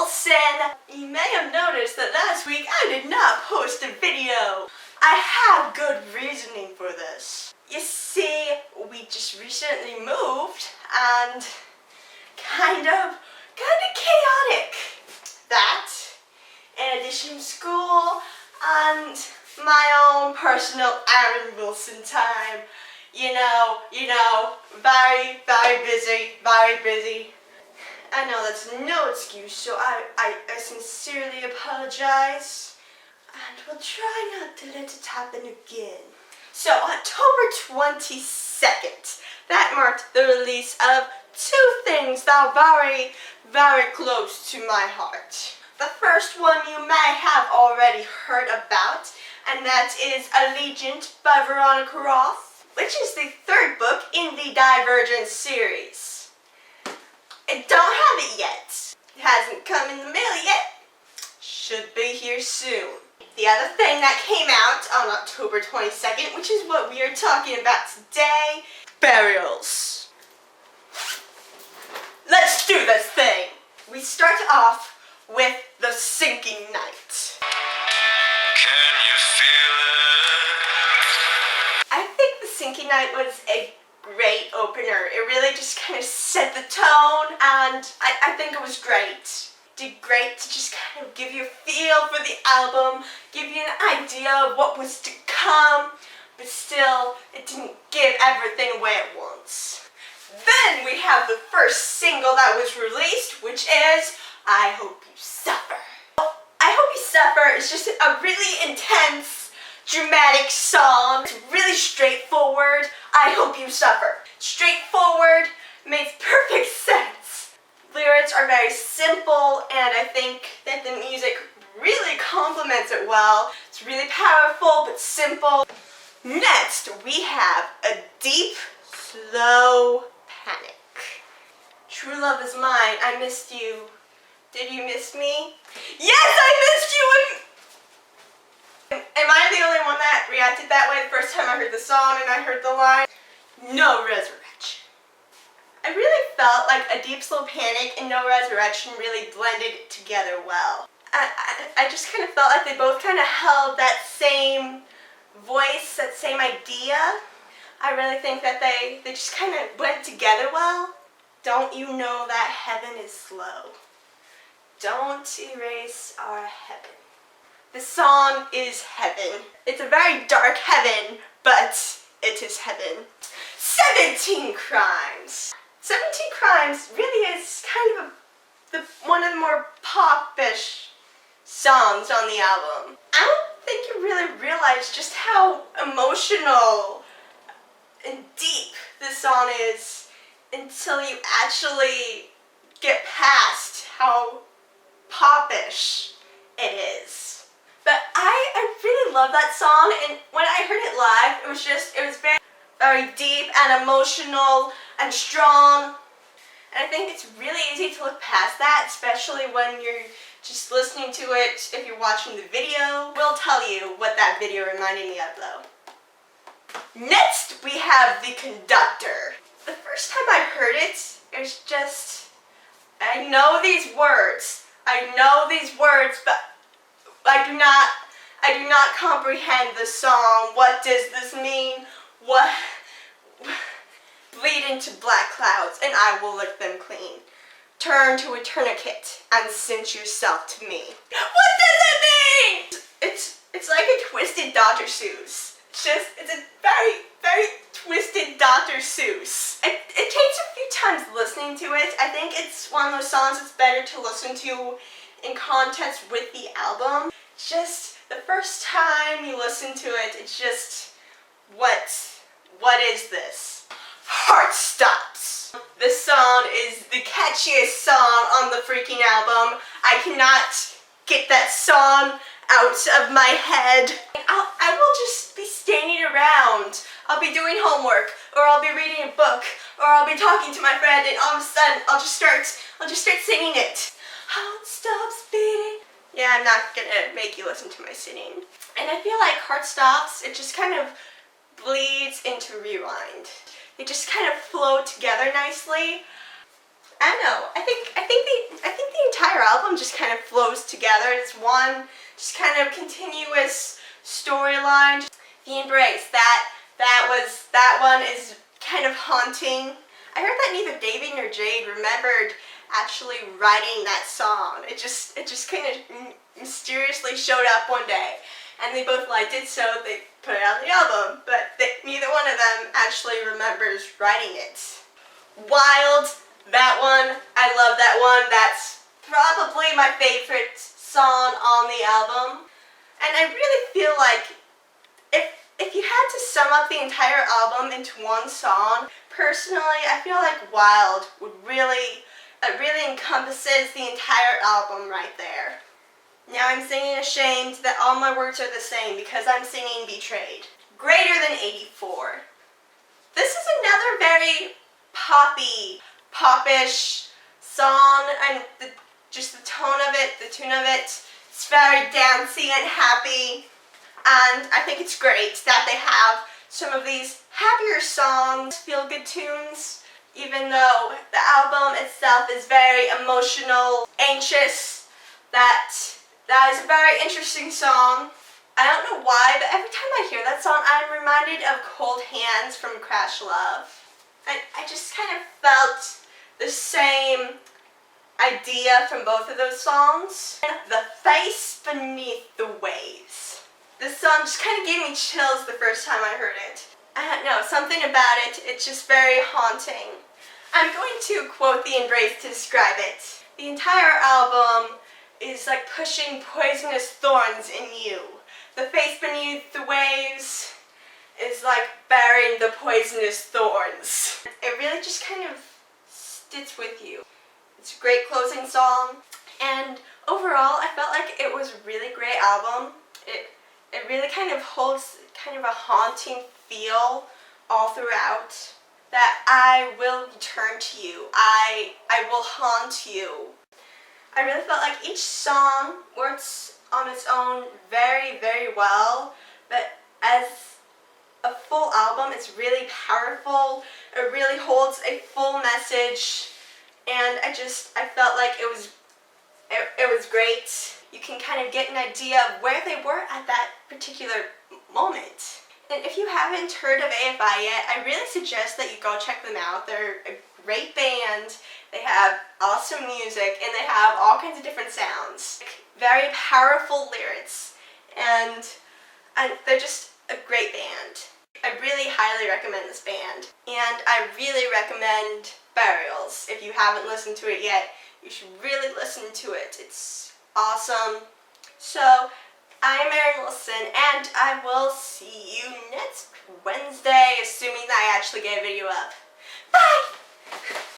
Wilson. You may have noticed that last week I did not post a video. I have good reasoning for this. You see, we just recently moved and kind of chaotic. That, in addition to school and my own personal Aaron Wilson time. You know, very busy. I know that's no excuse, so I sincerely apologize. And we'll try not to let it happen again. So, October 22nd, that marked the release of two things that are very close to my heart. The first one you may have already heard about, and that is Allegiant by Veronica Roth, which is the third book in the Divergent series. I don't have it yet. It hasn't come in the mail yet. Should be here soon. The other thing that came out on October 22nd, which is what we are talking about today, burials. Let's do this thing. We start off with The Sinking Night. Can you feel it? I think The Sinking Night was a great opener. It really just kind of set the tone, and I think it was great. Did great to just kind of give you a feel for the album, give you an idea of what was to come, but still, it didn't give everything away at once. Then we have the first single that was released, which is I Hope You Suffer. I Hope You Suffer is just a really intense, dramatic song. It's really straightforward. I Hope You Suffer. Straightforward, makes perfect sense. Lyrics are very simple, and I think that the music really complements it well. It's really powerful but simple. Next, we have a deep, slow panic. True Love Is Mine, I missed you. Did you miss me? Yes, I missed you! Am I the only one that reacted that way the first time I heard the song and I heard the line? No Resurrection. I really felt like A Deep Slow Panic and No Resurrection really blended together well. I just kind of felt like they both kind of held that same voice, that same idea. I really think that they just kind of went together well. Don't you know that heaven is slow? Don't erase our heaven. The song is heaven. It's a very dark heaven, but it is heaven. 17 Crimes. 17 Crimes really is kind of one of the more pop-ish songs on the album. I don't think you really realize just how emotional and deep this song is until you actually get past how popish it is. But I really love that song, and when I heard it live, it was very deep and emotional and strong. And I think it's really easy to look past that, especially when you're just listening to it. If you're watching the video, we'll tell you what that video reminded me of though. Next, we have The Conductor. The first time I heard it, it was just, I know these words, but I do not comprehend the song. What does this mean? What? Bleed into black clouds, and I will lick them clean. Turn to a tourniquet and cinch yourself to me. What does it mean? It's like a twisted Dr. Seuss. It's a very twisted Dr. Seuss. It takes a few times listening to it. I think it's one of those songs that's better to listen to in context with the album. Just the first time you listen to it, it's just, what is this? Heart Stops. This song is the catchiest song on the freaking album. I cannot get that song out of my head. I will just be standing around. I'll be doing homework, or I'll be reading a book, or I'll be talking to my friend, and all of a sudden I'll just start singing it. Heart stops beating. Yeah, I'm not gonna make you listen to my singing. And I feel like Heart Stops, it just kind of bleeds into Rewind. They just kind of flow together nicely. I don't know. I think the entire entire album just kind of flows together. It's one just kind of continuous storyline. The Embrace, that one is kind of haunting. I heard that neither Davey nor Jade remembered actually writing that song. It just kind of mysteriously showed up one day, and they both liked it, so they put it on the album, but neither one of them actually remembers writing it. Wild, that one, I love that one. That's probably my favorite song on the album. And I really feel like if you had to sum up the entire album into one song, personally, I feel like Wild would really encompasses the entire album right there. Now I'm singing Ashamed that all my words are the same because I'm singing Betrayed. Greater than 84. This is another very popish song, and just the tone of it, the tune of it, it's very dancey and happy, and I think it's great that they have some of these happier songs, feel-good tunes, even though the album itself is very emotional, anxious. That is a very interesting song. I don't know why, but every time I hear that song, I'm reminded of Cold Hands from Crash Love. I just kind of felt the same idea from both of those songs. The Face Beneath the Waves. This song just kind of gave me chills the first time I heard it. I don't know, something about it, it's just very haunting. I'm going to quote The Embrace to describe it. The entire album is like pushing poisonous thorns in you. The face beneath the waves is like bearing the poisonous thorns. It really just kind of sits with you. It's a great closing song, and overall I felt like it was a really great album. It really kind of holds kind of a haunting feel all throughout, that I will return to you. I will haunt you. I really felt like each song works on its own very, very well, but as a full album, it's really powerful. It really holds a full message, and I felt like it was great. You can kind of get an idea of where they were at that particular moment. And if you haven't heard of AFI yet, I really suggest that you go check them out. They're a great band. They have awesome music, and they have all kinds of different sounds. Very powerful lyrics, and they're just a great band. I really highly recommend this band, and I really recommend Burials. If you haven't listened to it yet, you should really listen to it. It's awesome. So, I'm Mary Wilson, and I will see you next Wednesday, assuming that I actually get a video up. Bye!